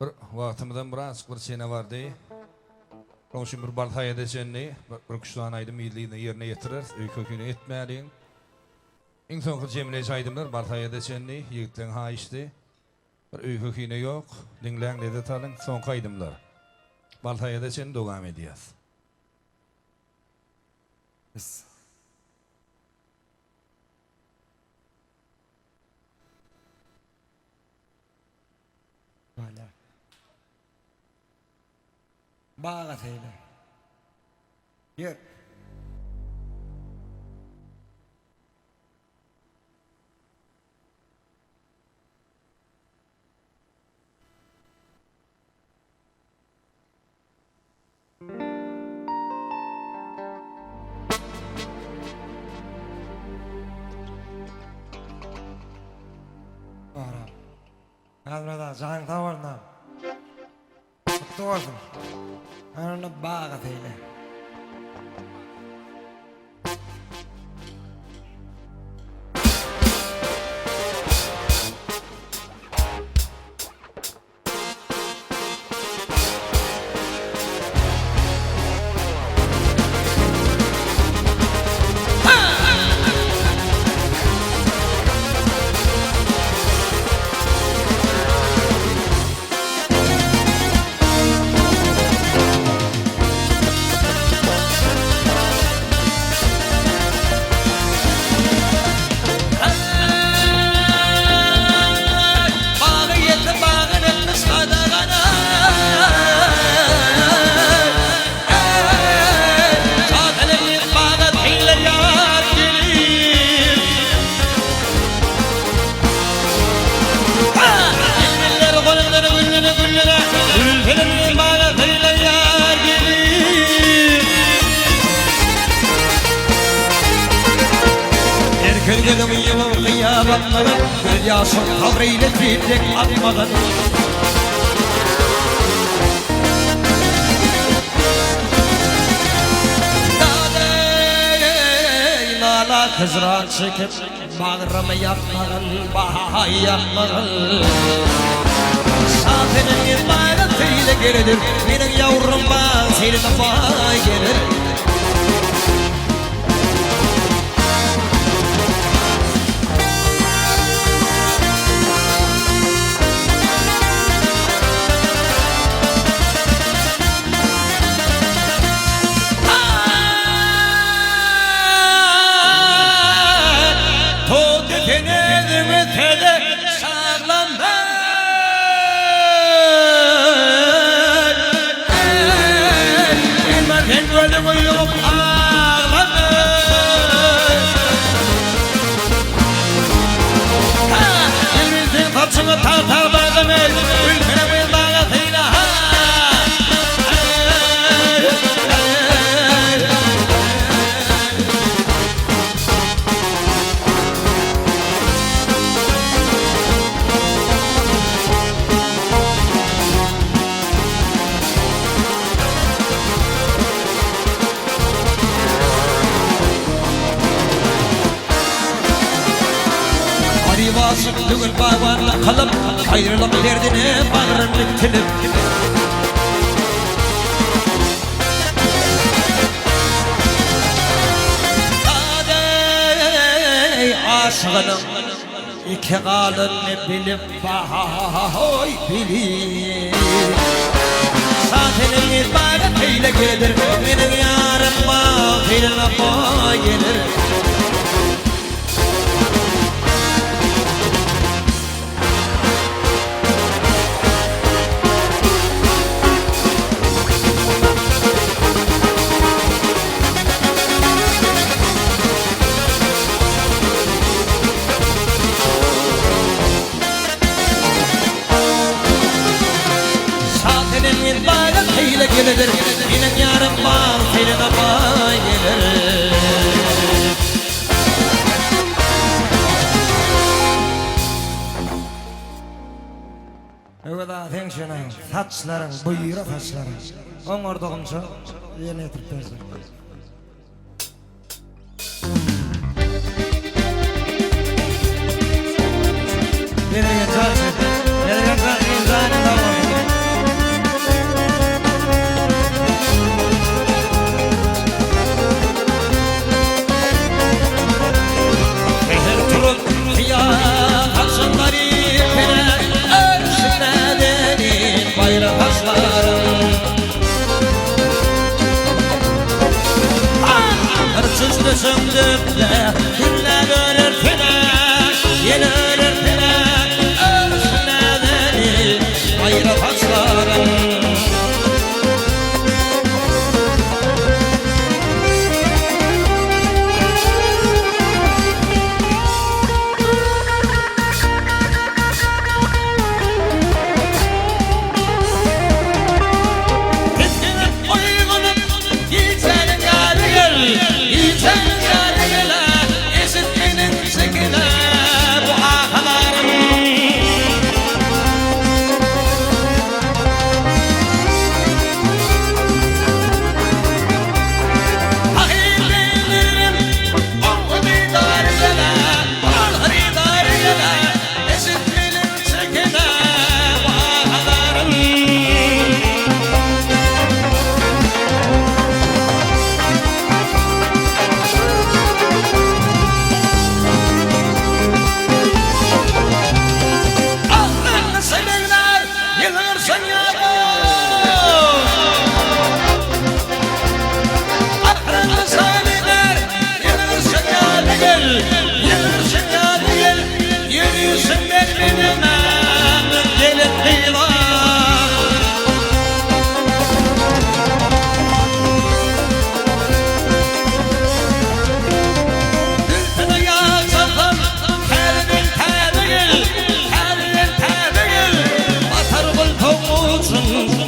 Bir wagtymyzdan biraz bir sene bardy. Oşum bir baltay edesenni, bir kuşlan aýdym ýyllygyny ýerine ýetirer, öýköküni etmädiň. Iň soňky jemine aýdymlar baltay edesenni, ýigitleň haýyşdy. Bir öýköküne ýok, diňläň dedi talyň soňky aýdymlar. Baltay edesen dogam edýäs. Hala. Bağa teyle. Yer. Ara. Hazrada can tavarna. Kutlu olsun. Ananı bağa teyle. Gönlüm yılım kıyametleri bir yaşım kabriyle titrek atmadan Nadey nala kızran çekip bağrımı yakmadan bahay yakmadan Şafinin imanetiyle geridir benim yavrum ben seni defay gelir Dugul bağvanla kalıp ayrılıp derdine bağrın bitilip Adey aşığının iki kalını bilip bahoy bilip Saatinin ibadetiyle gelir benim yarım bağıyla boy gelir Gelir, benim yarım var, senin abay gelir. Evet attention, saçların, buyur saçların. Oңордогумча, yeni etip versin. Geligen zaten, zaten tamam.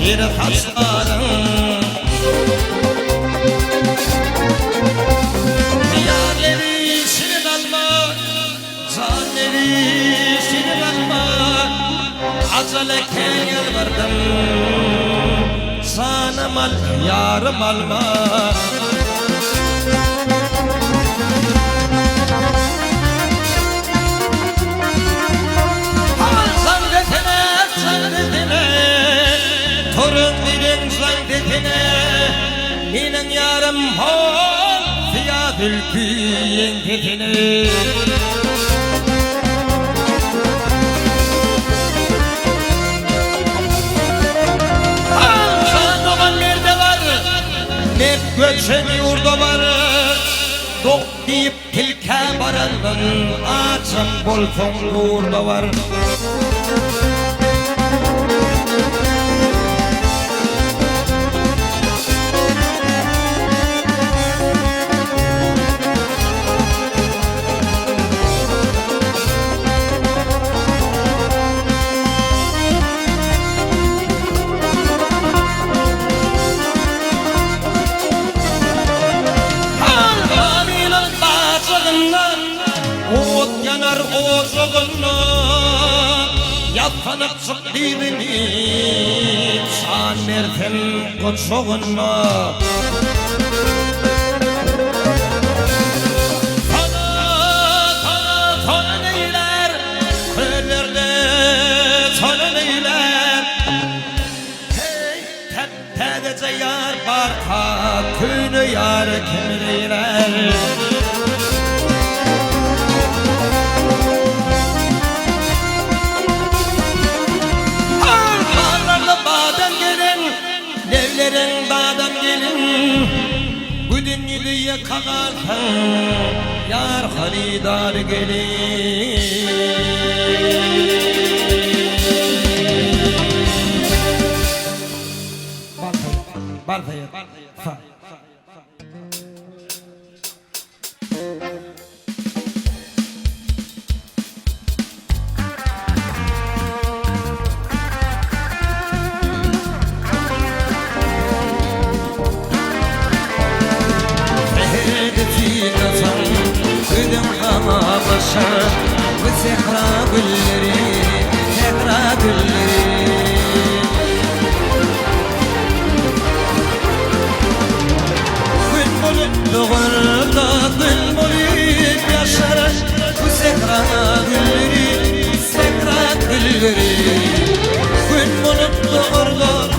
Bir taşlarım Diyarleri şirin alma Zanleri şirin alma Aceleken yalvardım Sana mal yarım alma Torun dilin zandetine Minin yarım hol Fiyadül küyen tetine Şanlıman nerede var Ne göçen yurda var Dok deyip tilke baralın Açım bolton uğurda var Ot yanar oğuzluğunu Yapkanıp çıktığını Şan mertem koçoğunu Tona neyler Köylerde tona neyler Hey tepedece yar barka Köyünü yar kemireyler Devlerin dağdan gelin Bu dünyayı kagartan Yar halidar gelin Baltayır Zekra gülleri, zekra gülleri Gül bulup doğurda, gül bulup yaşar Bu zekra gülleri, zekra gülleri Gül bulup doğurda,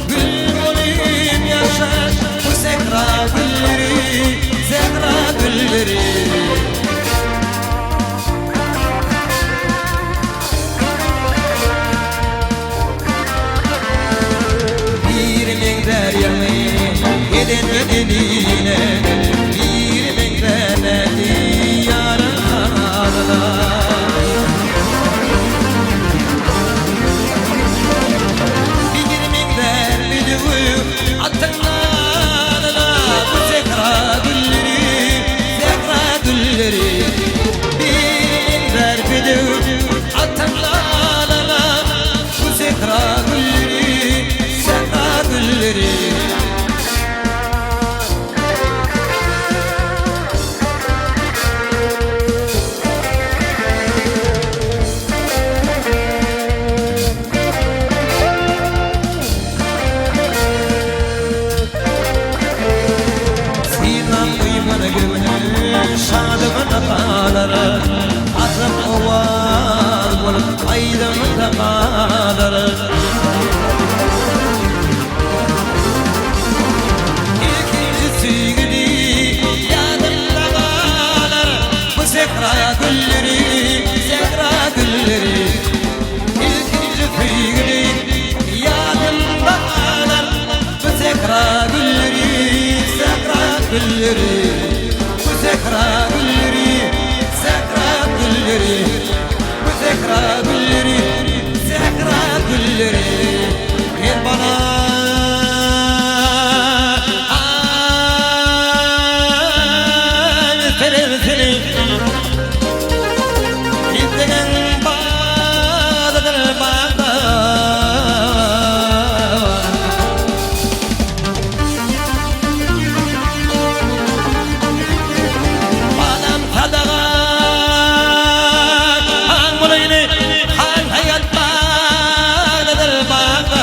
gül bulup yaşar Bu zekra gülleri, zekra gülleri Eline bir beklemedi yaralarına Bir miktar bilüğü atınlarına Bu zekra gülleri, zekra gülleri Bir miktar bilüğü atınlarına Bu zekra gülleri, zekra gülleri gülleri Bu zekra gülleri Zekra gülleri Bu zekra gülleri Zekra gülleri Ver bana Verin seni Gittiğin bağdadır bağda Bağlam sadağa Han bulayını Han hayat bağdadır bağda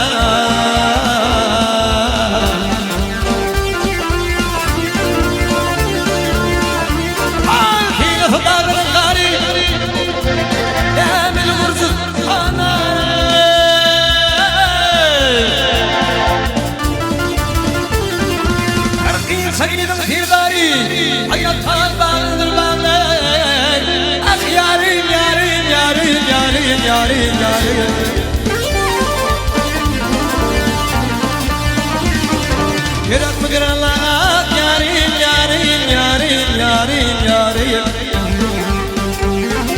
Hayattan bağlıdır bağlar Ah yarim yarim yarim yarim yarim yarim Yürek mi kırılak yarim yarim yarim yarim yarim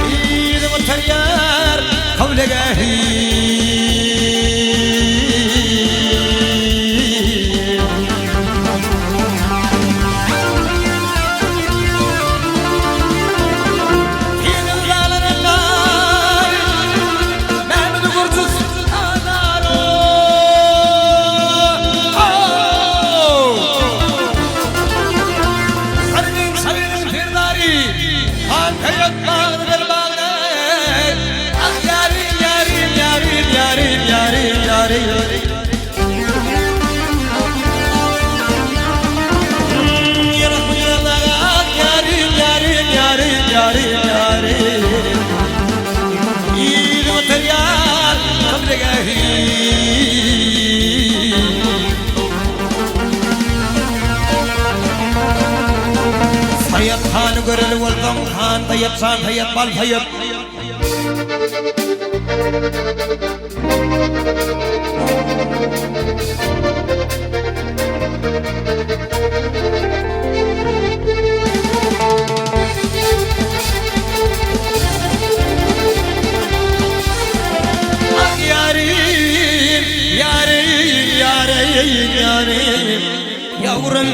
İyiydi bu tayyar kavle Hayat Khan Gurul Waltam Khan Tayyab San Hayat Bal Hayat Ah yarim yarim yarim yarim Yavrum